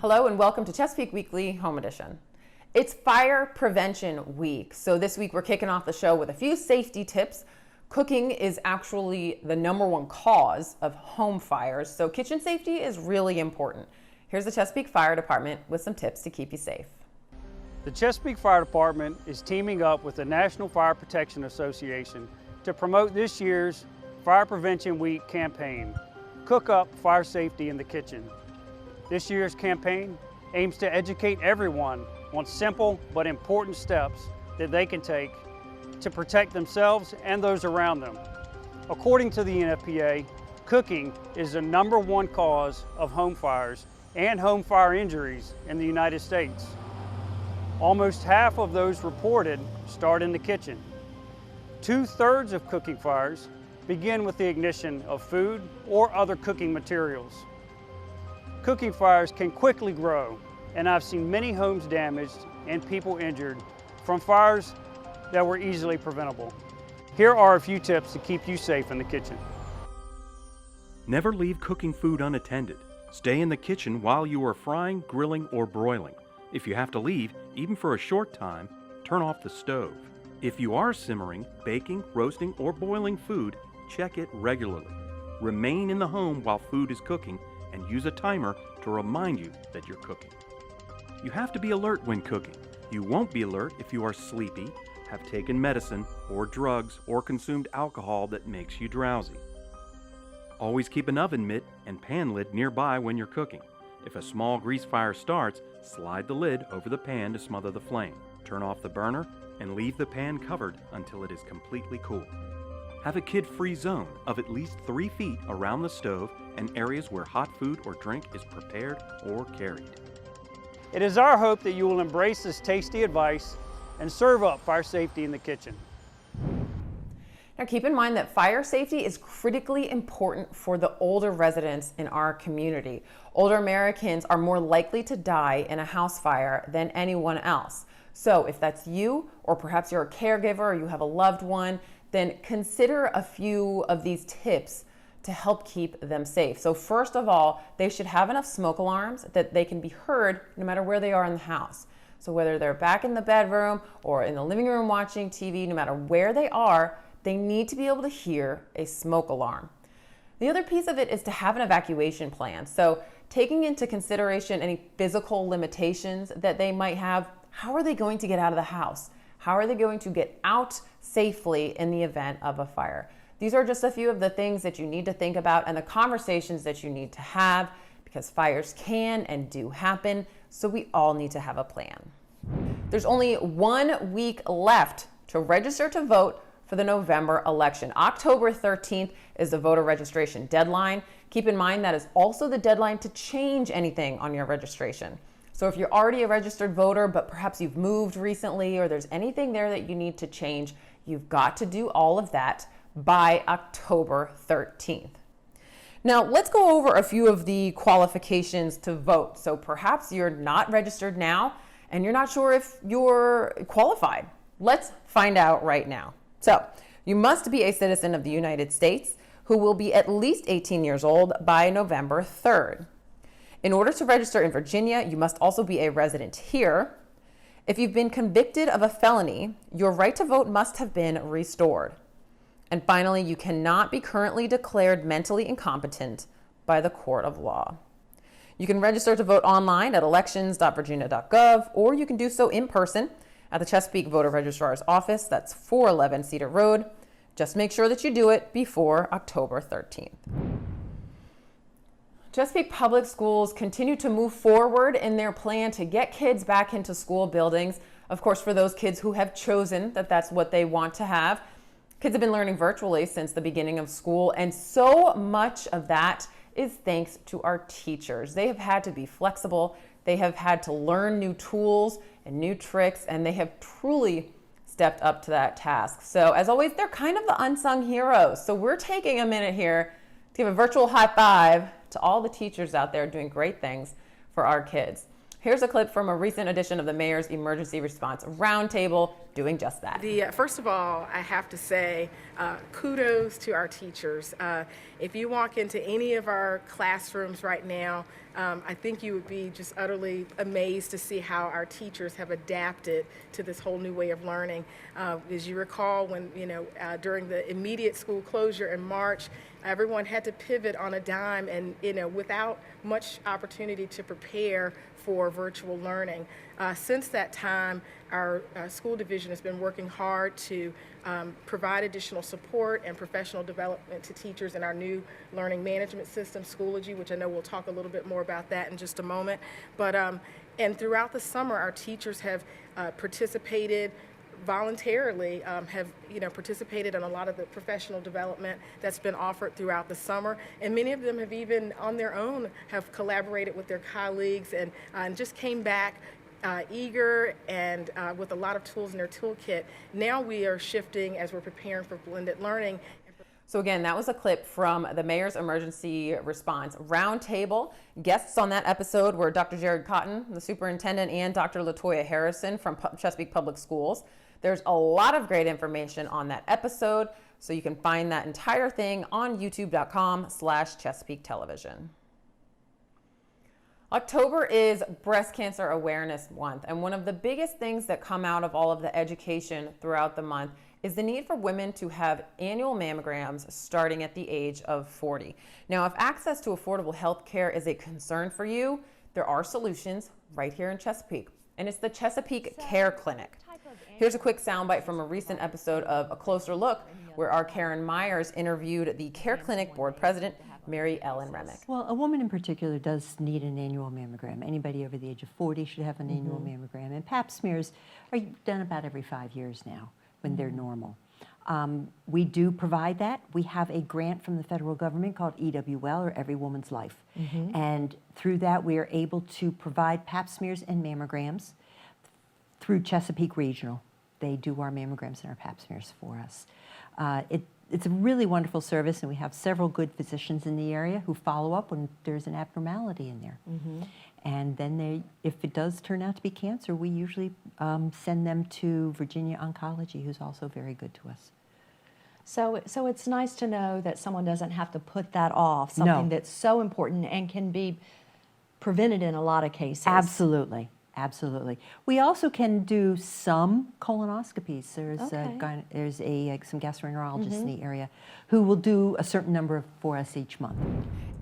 Hello and welcome to Chesapeake Weekly Home Edition. It's Fire Prevention Week, so this week we're kicking off the show with a few safety tips. Cooking is actually the #1 cause of home fires, so kitchen safety is really important. Here's the Chesapeake Fire Department with some tips to keep you safe. The Chesapeake Fire Department is teaming up with the National Fire Protection Association to promote this year's Fire Prevention Week campaign, Cook Up Fire Safety in the Kitchen. This year's campaign aims to educate everyone on simple but important steps that they can take to protect themselves and those around them. According to the NFPA, cooking is the #1 cause of home fires and home fire injuries in the United States. Almost half of those reported start in the kitchen. 2/3 of cooking fires begin with the ignition of food or other cooking materials. Cooking fires can quickly grow, and I've seen many homes damaged and people injured from fires that were easily preventable. Here are a few tips to keep you safe in the kitchen. Never leave cooking food unattended. Stay in the kitchen while you are frying, grilling, or broiling. If you have to leave, even for a short time, turn off the stove. If you are simmering, baking, roasting, or boiling food, check it regularly. Remain in the home while food is cooking and use a timer to remind you that you're cooking. You have to be alert when cooking. You won't be alert if you are sleepy, have taken medicine or drugs, or consumed alcohol that makes you drowsy. Always keep an oven mitt and pan lid nearby when you're cooking. If a small grease fire starts, slide the lid over the pan to smother the flame. Turn off the burner and leave the pan covered until it is completely cool. Have a kid-free zone of at least 3 feet around the stove and areas where hot food or drink is prepared or carried. It is our hope that you will embrace this tasty advice and serve up fire safety in the kitchen. Now keep in mind that fire safety is critically important for the older residents in our community. Older Americans are more likely to die in a house fire than anyone else. So if that's you, or perhaps you're a caregiver or you have a loved one, then consider a few of these tips to help keep them safe. So first of all, they should have enough smoke alarms that they can be heard no matter where they are in the house. So whether they're back in the bedroom or in the living room watching TV, no matter where they are, they need to be able to hear a smoke alarm. The other piece of it is to have an evacuation plan. So taking into consideration any physical limitations that they might have, how are they going to get out of the house? How are they going to get out safely in the event of a fire? These are just a few of the things that you need to think about and the conversations that you need to have, because fires can and do happen, so we all need to have a plan. There's only 1 week left to register to vote for the November election. October 13th is the voter registration deadline. Keep in mind that is also the deadline to change anything on your registration. So if you're already a registered voter, but perhaps you've moved recently or there's anything there that you need to change, you've got to do all of that by October 13th. Now let's go over a few of the qualifications to vote. So perhaps you're not registered now and you're not sure if you're qualified. Let's find out right now. So you must be a citizen of the United States who will be at least 18 years old by November 3rd. In order to register in Virginia, you must also be a resident here. If you've been convicted of a felony, your right to vote must have been restored. And finally, you cannot be currently declared mentally incompetent by the court of law. You can register to vote online at elections.virginia.gov, or you can do so in person at the Chesapeake Voter Registrar's office. That's 411 Cedar Road. Just make sure that you do it before October 13th. Chesapeake Public Schools continue to move forward in their plan to get kids back into school buildings. Of course, for those kids who have chosen that that's what they want to have. Kids have been learning virtually since the beginning of school, and so much of that is thanks to our teachers. They have had to be flexible. They have had to learn new tools and new tricks, and they have truly stepped up to that task. So as always, they're kind of the unsung heroes. So we're taking a minute here to give a virtual high five to all the teachers out there doing great things for our kids. Here's a clip from a recent edition of the Mayor's Emergency Response Roundtable doing just that. First of all, I have to say kudos to our teachers. If you walk into any of our classrooms right now, I think you would be just utterly amazed to see how our teachers have adapted to this whole new way of learning. As you recall, when during the immediate school closure in March, everyone had to pivot on a dime, and without much opportunity to prepare for virtual learning. Since that time, our school division has been working hard to provide additional support and professional development to teachers in our new learning management system, Schoology, which I know we'll talk a little bit more about that in just a moment. But and throughout the summer, our teachers have participated voluntarily, have participated in a lot of the professional development that's been offered throughout the summer, and many of them have even on their own have collaborated with their colleagues and just came back eager and with a lot of tools in their toolkit. Now we are shifting as we're preparing for blended learning. So again, that was a clip from the Mayor's Emergency Response Roundtable. Guests on that episode were Dr. Jared Cotton, the superintendent, and Dr. LaToya Harrison from Chesapeake Public Schools. There's a lot of great information on that episode, so you can find that entire thing on youtube.com/Chesapeake Television. October is Breast Cancer Awareness Month, and one of the biggest things that come out of all of the education throughout the month is the need for women to have annual mammograms starting at the age of 40. Now, if access to affordable health care is a concern for you, there are solutions right here in Chesapeake, and it's the Chesapeake Care Clinic. Here's a quick soundbite from a recent episode of A Closer Look, where our Karen Myers interviewed the Care Clinic board president, Mary Ellen Remick. Well, a woman in particular does need an annual mammogram. Anybody over the age of 40 should have an annual mammogram. And pap smears are done about every 5 years now when they're normal. We do provide that. We have a grant from the federal government called EWL, or Every Woman's Life. And through that, we are able to provide pap smears and mammograms through Chesapeake Regional. They do our mammograms and our pap smears for us. It's a really wonderful service, and we have several good physicians in the area who follow up when there's an abnormality in there. And then if it does turn out to be cancer, we usually send them to Virginia Oncology, who's also very good to us. So it's nice to know that someone doesn't have to put that off, something that's so important and can be prevented in a lot of cases. Absolutely. Absolutely. We also can do some colonoscopies. There's some gastroenterologists in the area who will do a certain number for us each month.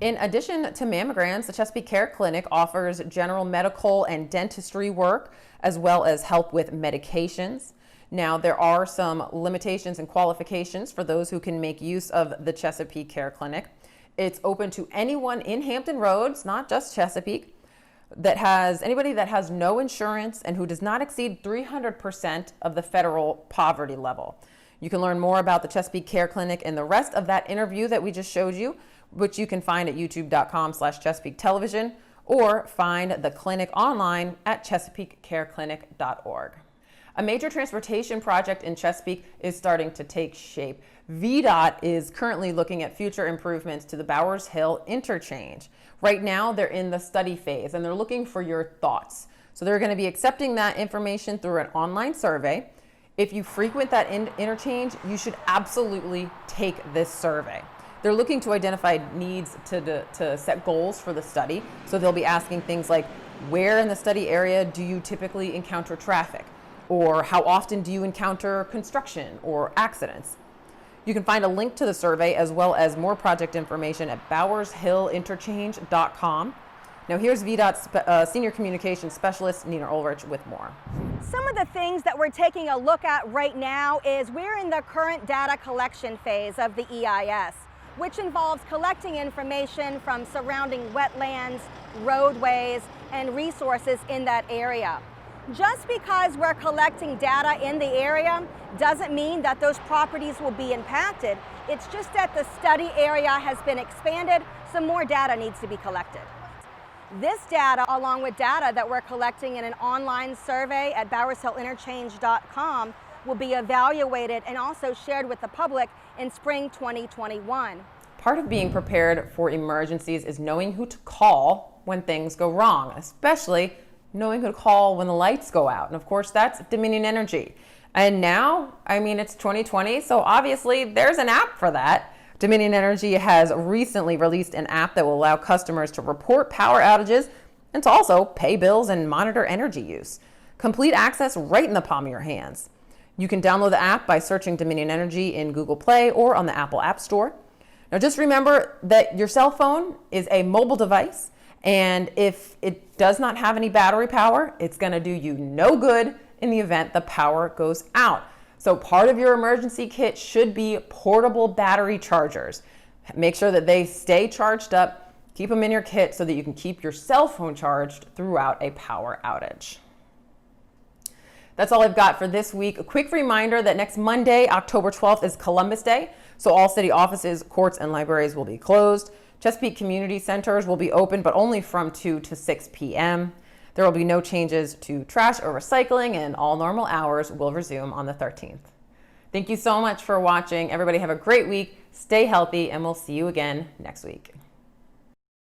In addition to mammograms, the Chesapeake Care Clinic offers general medical and dentistry work, as well as help with medications. Now, there are some limitations and qualifications for those who can make use of the Chesapeake Care Clinic. It's open to anyone in Hampton Roads, not just Chesapeake, anybody that has no insurance and who does not exceed 300% of the federal poverty level. You can learn more about the Chesapeake Care Clinic and the rest of that interview that we just showed you, which you can find at youtube.com/Chesapeake Television, or find the clinic online at chesapeakecareclinic.org. A major transportation project in Chesapeake is starting to take shape. VDOT is currently looking at future improvements to the Bowers Hill Interchange. Right now, they're in the study phase, and they're looking for your thoughts. So they're going to be accepting that information through an online survey. If you frequent that interchange, you should absolutely take this survey. They're looking to identify needs to set goals for the study. So they'll be asking things like, where in the study area do you typically encounter traffic? Or how often do you encounter construction or accidents? You can find a link to the survey as well as more project information at bowershillinterchange.com. Now here's VDOT's Senior Communications Specialist, Nina Ulrich, with more. Some of the things that we're taking a look at right now is we're in the current data collection phase of the EIS, which involves collecting information from surrounding wetlands, roadways, and resources in that area. Just because we're collecting data in the area doesn't mean that those properties will be impacted. It's just that the study area has been expanded, so more data needs to be collected. This data, along with data that we're collecting in an online survey at bowershillinterchange.com, will be evaluated and also shared with the public in spring 2021. Part of being prepared for emergencies is knowing who to call when things go wrong, especially knowing who to call when the lights go out. And of course, that's Dominion Energy. And now, I mean, it's 2020, so obviously there's an app for that. Dominion Energy has recently released an app that will allow customers to report power outages and to also pay bills and monitor energy use. Complete access right in the palm of your hands. You can download the app by searching Dominion Energy in Google Play or on the Apple App Store. Now just remember that your cell phone is a mobile device, and if it does not have any battery power, it's going to do you no good in the event the power goes out. So part of your emergency kit should be portable battery chargers. Make sure that they stay charged up. Keep them in your kit so that you can keep your cell phone charged throughout a power outage. That's all I've got for this week. A quick reminder that next Monday, October 12th, is Columbus Day, so all city offices, courts, and libraries will be closed. Chesapeake community centers will be open, but only from 2 to 6 p.m. There will be no changes to trash or recycling, and all normal hours will resume on the 13th. Thank you so much for watching. Everybody have a great week, stay healthy, and we'll see you again next week.